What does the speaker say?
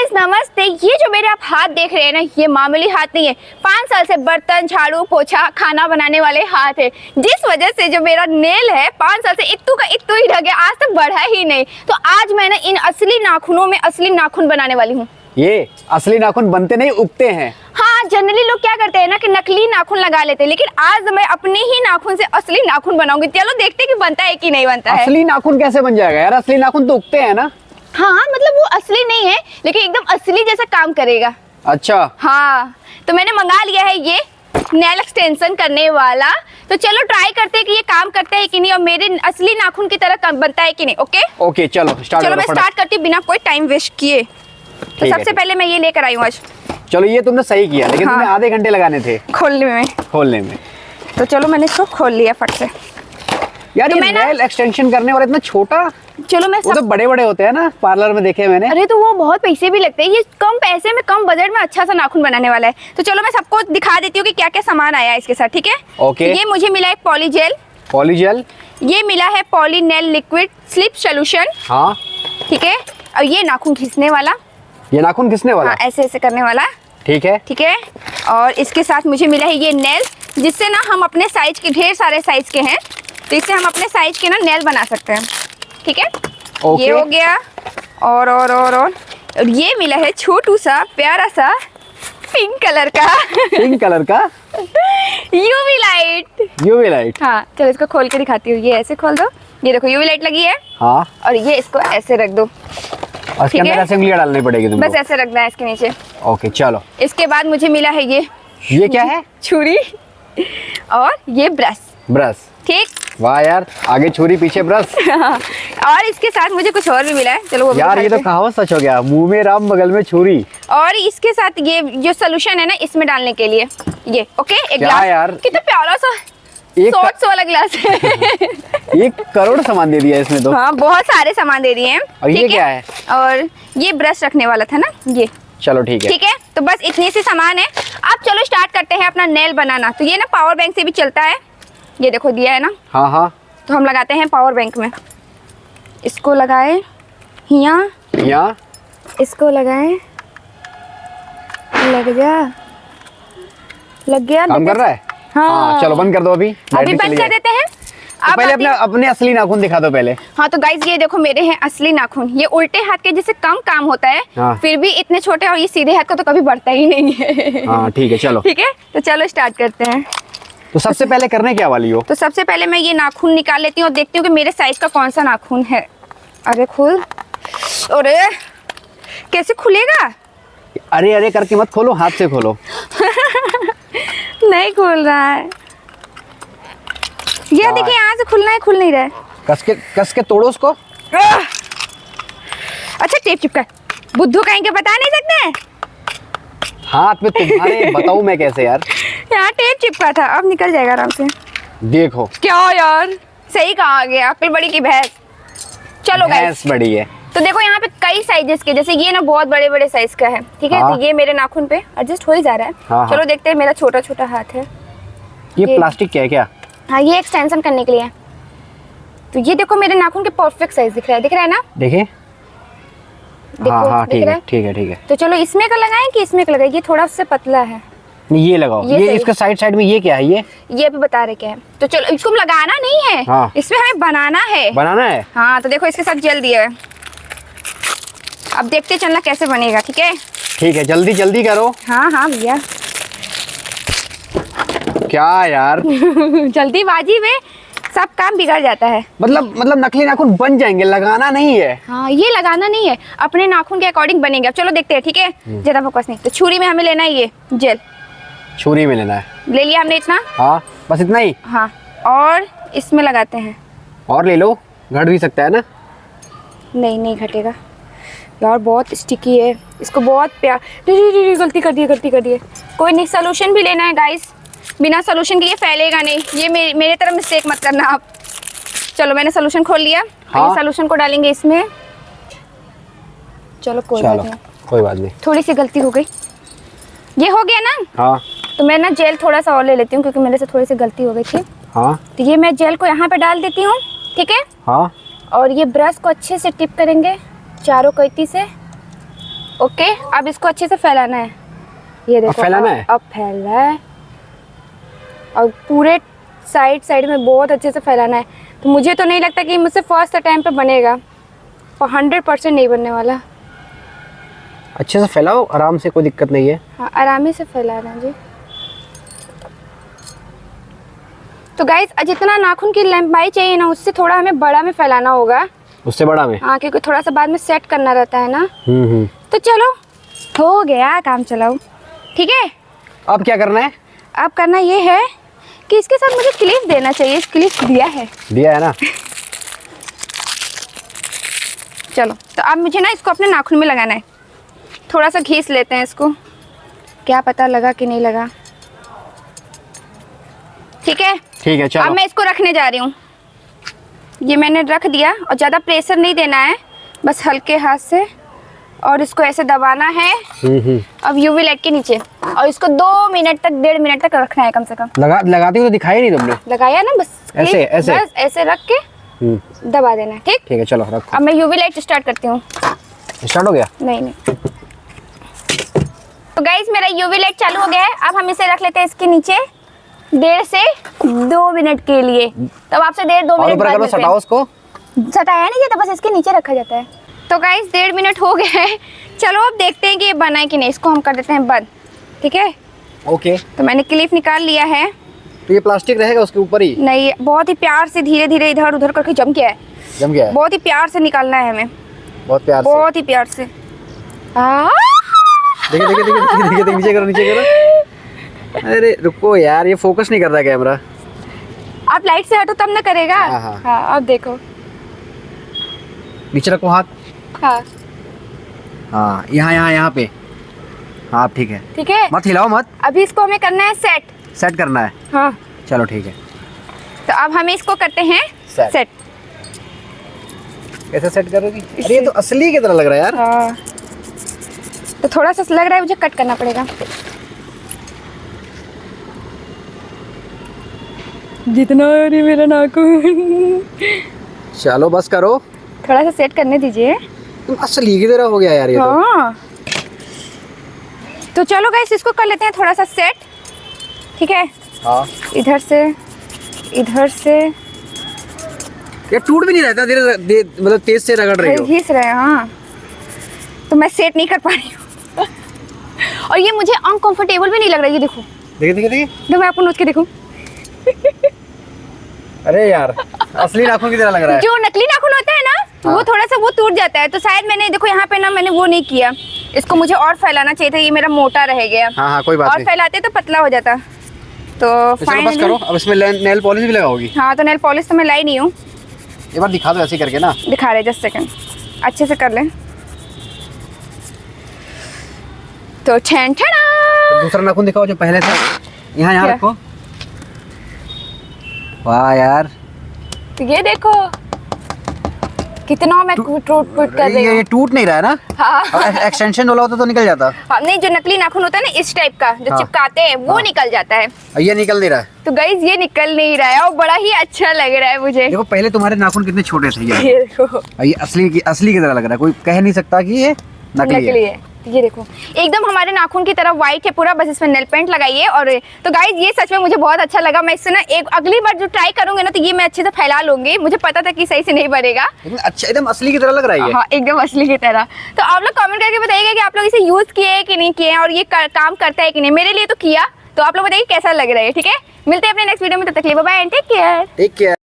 Guys नमस्ते। ये जो मेरे आप हाथ देख रहे हैं ना, ये मामूली हाथ नहीं है। 5 साल से बर्तन झाड़ू पोछा खाना बनाने वाले हाथ है, जिस वजह से जो मेरा नेल है 5 साल से इत्तू का इत्तू ही रह गया, आज तक बढ़ा ही नहीं। तो आज मैंने इन असली नाखूनों में असली नाखून बनाने वाली हूँ। ये असली नाखून बनते नहीं, उगते हैं। हाँ, जनरली लोग क्या करते हैं ना कि नकली नाखून लगा लेते हैं, लेकिन आज मैं अपने ही नाखून से असली नाखून बनाऊंगी। चलो देखते हैं कि बनता है कि नहीं बनता है। असली नाखून कैसे बन जाएगा यार? असली नाखून तो उगते हैं ना। हाँ मतलब वो असली नहीं है, लेकिन एकदम असली जैसा काम करेगा। अच्छा हाँ, तो मैंने मंगा लिया है ये नेल एक्सटेंशन करने वाला। तो चलो ट्राई करते हैं कि ये काम करता है कि नहीं और मेरे असली नाखून की तरह बनता है कि नहीं। ओके ओके, चलो स्टार्ट। चलो मैं स्टार्ट करती हूँ बिना कोई टाइम वेस्ट किए। तो सबसे पहले मैं ये लेकर आई हूँ आज। चलो ये तुमने सही किया, लेकिन तुम्हें आधे घंटे लगाने थे खोलने में। तो चलो मैंने इसको खोल लिया फट से। यार तो ये नेल एक्सटेंशन करने वाला इतना छोटा, चलो मैं वो तो बड़े बड़े होते हैं ना, पार्लर में देखे मैंने। अरे तो वो बहुत पैसे भी लगते हैं, ये कम पैसे में कम बजट में अच्छा सा नाखून बनाने वाला है। तो चलो मैं सबको दिखा देती हूँ कि क्या क्या सामान आया है इसके साथ, ठीक है? ओके। ये मुझे मिला है पॉलीजेल, ये मिला है poly nail liquid slip solution. हाँ ठीक है। और ये नाखून घिसने वाला, ये नाखून घिसने वाला। हाँ, ऐसे ऐसे करने वाला। ठीक है ठीक है। और इसके साथ मुझे मिला है ये नेल, जिससे ना हम अपने साइज के, ढेर सारे साइज के हैं, तो इससे हम अपने साइज के ना नेल बना सकते हैं। ठीक है। ये हो गया। और ये मिला है छोटू सा प्यारा सा पिंक कलर का यूवी लाइट। हाँ चलो इसको खोल के दिखाती हूँ। ये ऐसे खोल दो, ये देखो यूवी लाइट लगी है। हाँ, और ये इसको ऐसे रख दो। इसके अंदर ऐसे उंगलियां डालनी पड़ेगी तुमको। बस ऐसे रखना है इसके नीचे। ओके चलो। इसके बाद मुझे मिला है ये क्या है? छुरी और ये ब्रश। ठीक। वाह यार, आगे छुरी पीछे ब्रश। और इसके साथ मुझे कुछ और भी मिला है। चलो वो भी यार ये तो कहावत सच हो गया, मुंह में राम बगल में छुरी। और इसके साथ ये जो सोल्यूशन है ना, इसमें डालने के लिए ये। ओके, एक ग्लास यार, कितना प्यारा सा शॉर्ट्स वाला ग्लास है। 1 करोड़ सामान दे दिया इसमें तो। हाँ, बहुत सारे सामान दे दिए हैं। और ये क्या है? और ये ब्रश रखने वाला था ना ये। चलो ठीक है। ठीक है, तो बस इतनी सी सामान है। अब चलो स्टार्ट करते हैं अपना नेल बनाना। तो ये ना पावर बैंक से भी चलता है, ये देखो दिया है ना। हाँ हाँ। तो हम लगाते हैं पावर बैंक में। इसको लगाए यहाँ, इसको लगाए, लग गया। काम कर रहा है। हाँ चलो बंद कर दो अभी बंद कर देते हैं। तो पहले अपने असली नाखून दिखा दो पहले। हाँ तो गाइस ये देखो मेरे हैं असली नाखून। ये उल्टे हाथ के जैसे कम काम होता है। हाँ। फिर भी इतने छोटे, और ये सीधे हाथ का तो कभी बढ़ता ही नहीं है। हाँ ठीक है चलो। ठीक है, तो चलो स्टार्ट करते हैं। तो सबसे पहले करने क्या वाली हो? तो सबसे पहले मैं ये नाखून निकाल लेती हूँ और देखती हूँ कि मेरे साइज का कौन सा नाखून है। अरे खुल, अरे कैसे खुलेगा? अरे करके मत खोलो, हाथ से खोलो। नहीं खुल रहा है। ये देखिए यहाँ से खुलना है, खुल नहीं रहा है। कस के तोड़ो उसको। अच्छा टेप चिपका, बुद्धू कहीं के बता नहीं सकते। हाथ में तुम्हारे बताऊं मैं कैसे यार? यहाँ टेप चिपका था, अब निकल जाएगा आराम से। देखो क्या यार, सही कहा गया, अक्ल बड़ी की भैंस। चलो भैंस बड़ी है। तो देखो यहाँ पे कई साइजेस के, जैसे ये ना बहुत बड़े बड़े साइज का है। ठीक है। हाँ। तो ये मेरे नाखून पे एडजस्ट हो ही जा रहा है। हाँ, चलो देखते हैं। मेरा छोटा छोटा हाथ है। ये प्लास्टिक क्या है क्या? हाँ, ये एक्सटेंशन करने के लिए है। तो ये देखो मेरे नाखून के परफेक्ट साइज दिख रहा है ना? देखे। हाँ ठीक है। तो चलो इसमें का लगाएं कि इसमें का लगाएं? ये थोड़ा उससे पतला है। ये लगाओ। ये इसके साइड में ये क्या है? ये भी बता रहे क्या है। तो चलो इसको लगाना नहीं है। हाँ। इसमें हमें बनाना है। हाँ तो देखो इसके साथ जेल दिया है। अब देखते चलना कैसे बनेगा। ठीक है, जल्दी करो। हाँ भैया। क्या यार? जल्दीबाजी में सब काम बिगड़ जाता है। मतलब नकली नाखून बन जाएंगे, लगाना नहीं है। हाँ, ये लगाना नहीं है, अपने नाखून के अकॉर्डिंग बनेंगे। अब चलो देखते हैं। ठीक है, ज्यादा फोकस नहीं। तो छुरी में हमें लेना है ये जेल। छुरी में लेना है। ले लिया हमने इतना। हाँ बस इतना ही। हाँ, और इसमें लगाते हैं। और ले लो, घट भी सकता है ना? नहीं घटेगा यार, बहुत स्टिकी है। इसको बहुत प्यार। गलती कर दी। कोई नहीं, सोल्यूशन भी लेना है गाइस। बिना सोल्यूशन के ये फैलेगा नहीं। ये मेरे तरफ मिस्टेक मत करना आप। चलो मैंने सोल्यूशन खोल लिया। हाँ। ये सोल्यूशन को डालेंगे इसमें। चलो कोई बात नहीं। थोड़ी सी गलती हो गई। ये हो गया ना? हाँ। तो मैं ना जेल थोड़ा सा और ले लेती हूँ, क्योंकि मेरे से थोड़ी सी गलती हो गई थी। हाँ। तो ये मैं जेल को यहाँ पे डाल देती हूँ। ठीक है। हाँ। और ये ब्रश को अच्छे से टिप करेंगे चारों कैंची से। ओके, अब इसको अच्छे से फैलाना है। ये देखो, अब फैलाना है? अब फैल रहा है और पूरे साइड में बहुत अच्छे से फैलाना है। तो मुझे तो नहीं लगता कि मुझसे फर्स्ट टाइम पे बनेगा, और 100% नहीं बनने वाला। अच्छे से फैलाओ, आराम से, कोई दिक्कत नहीं है। हाँ, आराम से फैलाना जी। तो गाइस, जितना नाखून की लंबाई चाहिए ना, उससे थोड़ा हमें बड़ा में फैलाना होगा। उससे बड़ा में? हाँ, क्योंकि थोड़ा सा बाद में सेट करना रहता है ना। हम्म। तो चलो, हो गया काम, चलाओ। ठीक है, अब क्या करना है? अब करना ये है कि इसके साथ मुझे क्लिप देना चाहिए। क्लिप दिया है ना। चलो, तो अब मुझे ना इसको अपने नाखून में लगाना है। थोड़ा सा घिस लेते हैं इसको, क्या पता लगा कि नहीं लगा। ठीक है, ठीक है, चलो। अब मैं इसको रखने जा रही हूँ। ये मैंने रख दिया, और ज़्यादा प्रेशर नहीं देना है, बस हल्के हाथ से, और इसको ऐसे दबाना है। अब यूवी लाइट के नीचे, और इसको 2 मिनट तक, 1.5 मिनट तक रखना है कम से कम। लगाती हो तो दिखाई नहीं तुमने? लगाया ना, बस ऐसे बस ऐसे रख के दबा देना है। ठीक है, चलो रखो। अब मैं यूवी लाइट स्टार्ट करती हूँ। स्टार्ट हो गया? नहीं। तो गाइस, मेरा यूवी लाइट चालू हो गया है। अब हम इसे रख लेते हैं इसके नीचे 1.5 से 2 मिनट के लिए। तब आपसे 1.5-2 मिनट बाद मिलते हैं। सटाओ उसको। सटाया नहीं जाता, बस इसके नीचे रखा जाता है। तो गाइस, 1.5 मिनट हो गए हैं। चलो, अब देखते हैं कि ये बना है कि नहीं। इसको हम कर देते हैं बंद। ठीक है, ओके। तो मैंने क्लिप निकाल लिया है। तो ये प्लास्टिक रहेगा उसके ऊपर ही? नहीं, बहुत ही प्यार से धीरे धीरे इधर उधर करके जम गया है। बहुत ही प्यार से निकालना है हमें, बहुत प्यार से, बहुत ही प्यार से। देखिए, नीचे करो। अरे रुको यार, ये फोकस नहीं कर रहा कैमरा। आप लाइट से हटो तब ना करेगा। हाँ, अब देखो, नीचे रखो हाथ। हाँ, यहाँ पे। हाँ, ठीक है। ठीक है, मत हिलाओ मत। अभी इसको हमें करना है सेट करना है। हाँ, चलो ठीक है। तो अब हम इसको करते हैं सेट। कैसे सेट करोगी? अरे ये तो असली की तरह लग रहा है यार। हाँ, तो थोड़ा सा लग रहा है, मुझे कट करना पड़ेगा। जितना मेरा नाखून। चलो बस करो, थोड़ा सा सेट करने दीजिए। तुम असली की तरह हो गया यार ये। हाँ, तो चलो गाइस, इसको कर लेते हैं थोड़ा सा सेट। ठीक है। हाँ, इधर से ये टूट भी नहीं रहता, मतलब तेज से रगड़ रही हो। घिस रहे हैं। हाँ, तो मैं सेट नहीं कर पा रही हूँ। और ये मुझे अनकंफर्टेबल भी नहीं लग रहा है। ये देखो, देखो, मैं आपको नोच के देखूं। अरे यार, असली नाखून की तरह लग रहा है। जो नकली नाखून होता है ना, वो थोड़ा सा वो टूट जाता है। तो शायद मैंने, देखो यहाँ पे ना, मैंने वो नहीं किया। इसको मुझे और फैलाना चाहिए था, ये मेरा मोटा रह गया। हाँ, कोई बात और नहीं। फैलाते तो पतला हो जाता। तो बस करो। अब इसमें नेल पॉलिश भी लगाओगी? हाँ, तो नेल पॉलिश तो मैं लाई नहीं हूँ। एक बार दिखा दो ऐसे करके ना। दिखा रहे, जस्ट सेकंड, अच्छे से कर लें। तो दूसरा नाखून दिखाओ जो पहले था। यहाँ रखो। वाह यार, तो ये देखो कितना मैं टूट कर रही हूँ। ये टूट नहीं रहा है ना? हाँ। एक्सटेंशन वाला होता तो निकल जाता। हाँ, नहीं, जो नकली नाखून होता है ना, इस टाइप का जो चिपकाते हैं, वो निकल जाता है। ये निकल नहीं रहा है। तो गाइस, ये निकल नहीं रहा है, और बड़ा ही अच्छा लग रहा है मुझे। देखो, पहले तुम्हारे नाखून कितने छोटे थे। ये देखो, ये असली की तरह लग रहा है। कोई कह नहीं सकता कि ये नकली है। ये देखो, एकदम हमारे नाखून की तरह व्हाइट है पूरा, बस इसमें नेल पेंट लगाइए। और तो गाइस, ये सच में मुझे बहुत अच्छा लगा। मैं इससे ना एक अगली बार जो ट्राई करूंगी ना, तो ये मैं अच्छे से फैला लूंगी। मुझे पता था कि सही से नहीं बनेगा। अच्छा, एकदम असली की तरह लग रहा है ये। हाँ, एकदम असली की तरह। तो आप लोग कमेंट करके बताइएगा कि आप लोग इसे यूज किए कि नहीं किए, और ये काम करता है कि नहीं। मेरे लिए तो किया। तो आप लोग बताइए कैसा लग रहा है। ठीक है, मिलते हैं अपने नेक्स्ट वीडियो में। तब तक के लिए bye bye and take care.